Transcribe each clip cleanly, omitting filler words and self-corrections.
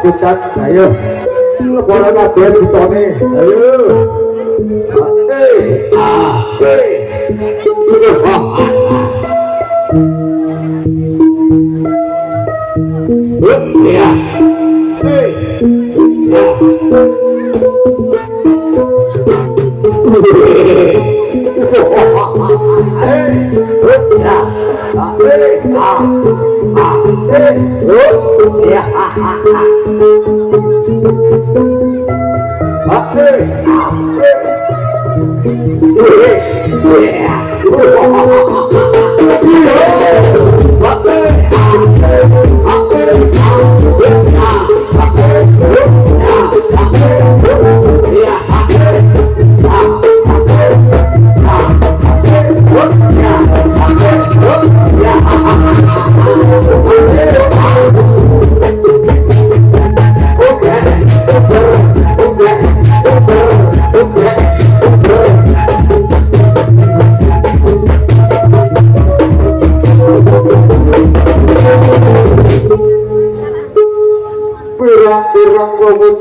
wujudan ayo para kabeh ditone ayo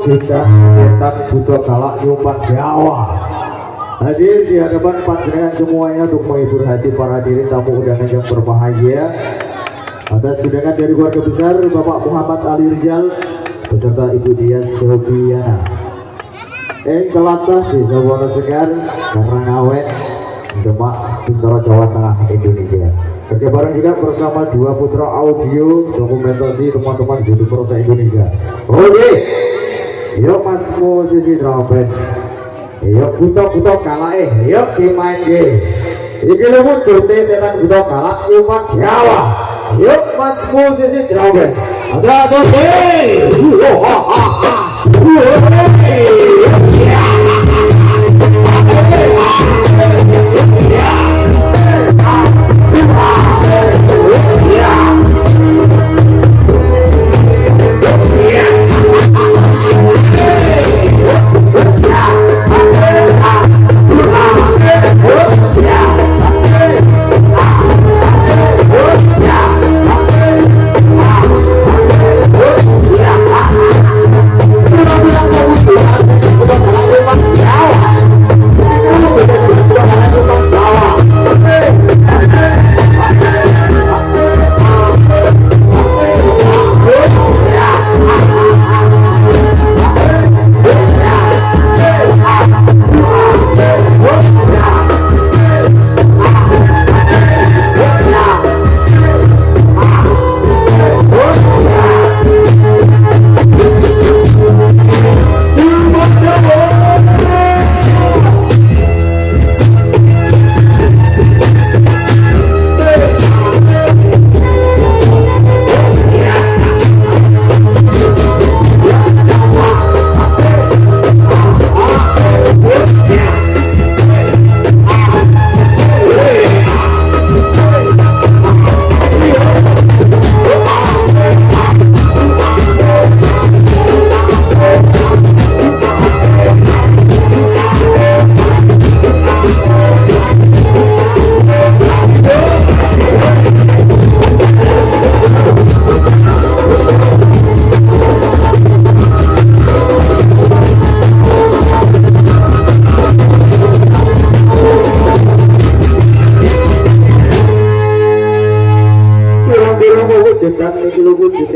Jika setan buta galak nyumpan Jawa hadir di hadapan panjenengan semuanya untuk menghibur hati para hadirin tamu undangan yang berbahagia atas undangan dari keluarga besar Bapak Muhammad Ali Rizal beserta Ibu Dias Sofiana kelatah Desa Wonosegar Karangawen Demak Bintaro Jawa Tengah Indonesia. Kerja bareng juga bersama dua putra audio dokumentasi teman-teman YouTuber Indonesia. Oke. Yuk mas musisi trompet, yuk buto-buto kalak yuk dimain ge. Iki lho wujudnya setan buto kalak nyumpan Jawa. Yuk mas musisi trompet, ada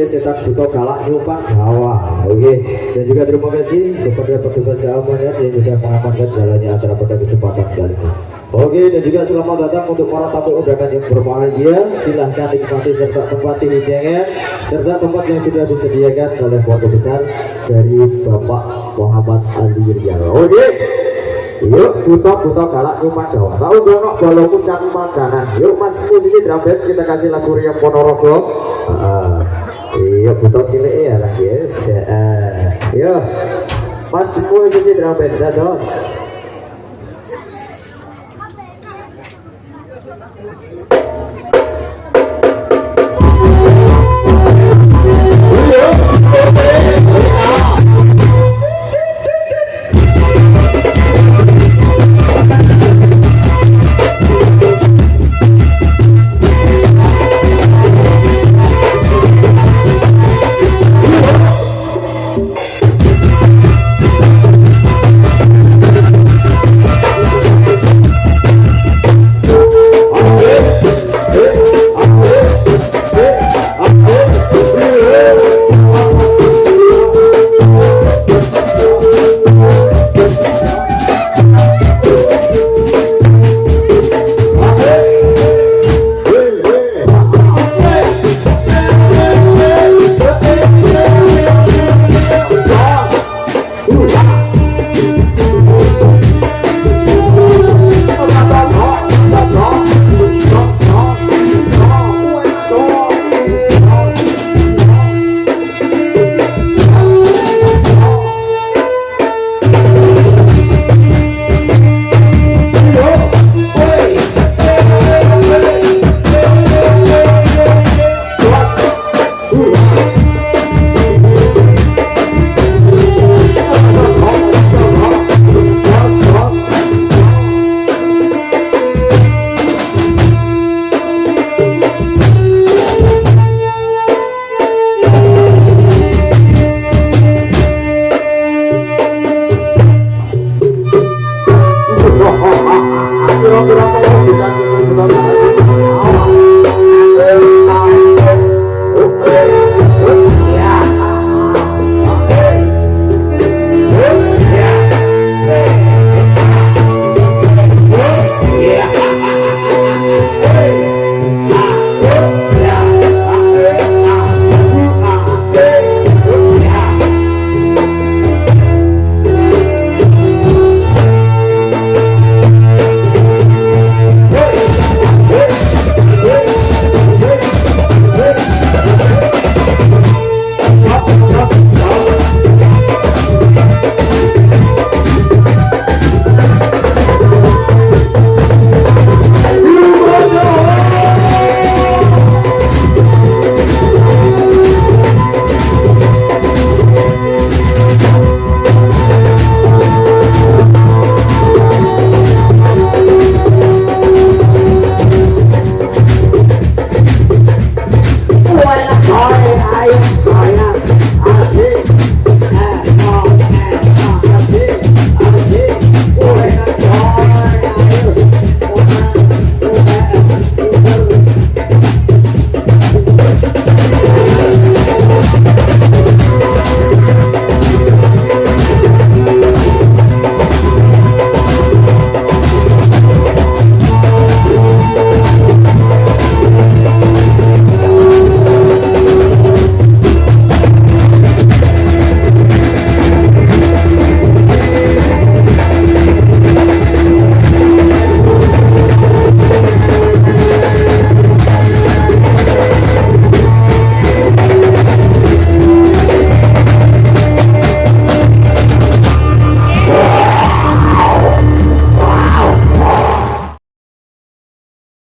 setan buto galak nyumpan Jawa. Oke, dan juga terima kasih kepada petugas keamanan yang sudah mengamankan jalannya acara pada kesempatan kali ini. Oke, dan juga selamat datang untuk para tamu undangan yang berbahagia. Silahkan nikmati serta tempati hidangan serta tempat yang sudah disediakan oleh keluarga besar dari Bapak Muhammad Ali Rizal. Oke, yuk buto-buto galak nyumpan Jawa. Tahu dong balonku cakupan janan. Yuk mas musisi drum band kita kasih lagu Riam Ponorogo. Iya butuh cilik ya lah guys. Yo mas musisi drum band dados. kurang